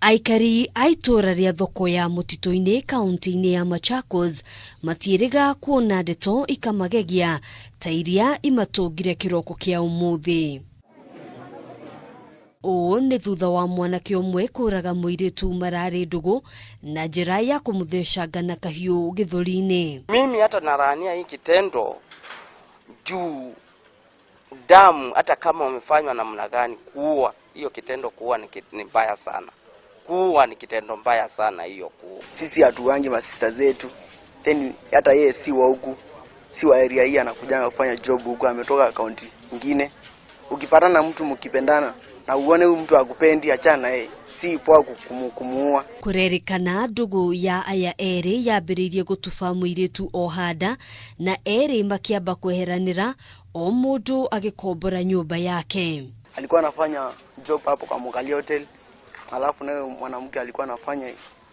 Aikari aitora ria thoko ya mutito-ini kaunti-ini ya Machakos matiiriga kuona ndeto ikamagegia ta iria imatungire kiroko kia umuthi. Ni thutha wa Mwanake umwe kuuraga muiritu marari ndugu na njira ya kumuthecanga na kahiu githuri-ini. Mimi hata narania hii kitendo juu damu, hata kama umefanywa namna gani, kuua hiyo kitendo, kuua ni mbaya sana. Kuua ni kitendo mbaya sana hiyo kuua. Sisi hatuangi masista zetu. Then hata yeye si wa huku, si wa area hii, anakujanga kufanya job huku, ametoka kaunti nyingine. Ukipatana na mtu mkipendana na uone huyu mtu akupendi, achana yeye. Si poa kumuua. Kurerikana ndugu ya aya eri yambiririe gutufa muiritu ohada na eri makiamba kweheranira o mundu agikombora nyumba yake. Alikuwa anafanya job hapo kwa Mwangali hotel. Alafu nayo mwanamke alikuwa anafanya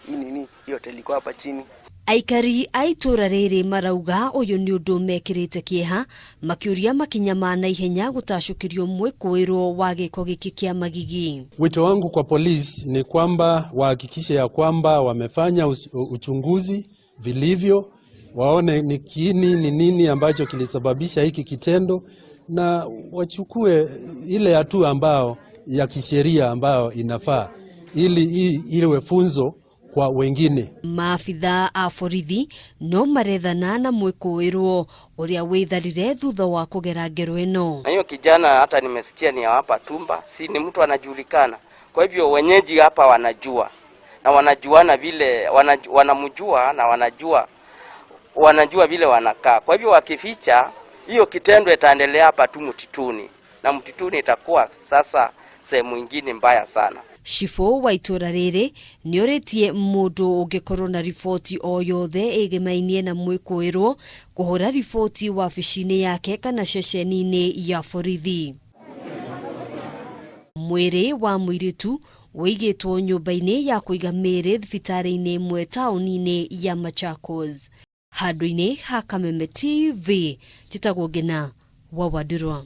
hiyo hotel iko hapa chini. Aikari aitora riri marauga uyu ni undu mekirite kieha makiuria makinya na ihenya gutashukirio mwikuiro wa giko giki kia magigi. Wito wangu kwa polisi ni kwamba wahakikishe ya kwamba wamefanya uchunguzi vilivyo, waone ni kiini ni nini ambacho kilisababisha hiki kitendo, na wachukue ile hatua ambao ya kisheria ambao inafaa ili iwe funzo kwa wengine. Maabithaa a borithi no marethana na mwikuiro uria witharire thutha wa kugera ngero ino. Na hiyo kijana hata nimesikia ni hapa Tumba, si ni mtu anajulikana. Kwa hivyo wenyeji hapa wanajua na wanajuana vile, wanamjua na wanajua vile wanakaa. Kwa hivyo wakificha hiyo kitendo itaendelea hapa tu mtituni, na mtituni itakuwa sasa sehemu nyingine mbaya sana. Shifo wa itora riri nioritie mundu ungikorwo na riboti o yothe igimainie na mwikuiro kuhura riboti wabici-ini yake kana ceceni-ini ya borithi. Mwiri wa muiritu wigitwo nyumba-ini ya kuiga miri thibitari-ini imwe tauni-ini ya Machakos. Handu-ini ha Kameme TV, njitagwo Ngina wa Wandurwa.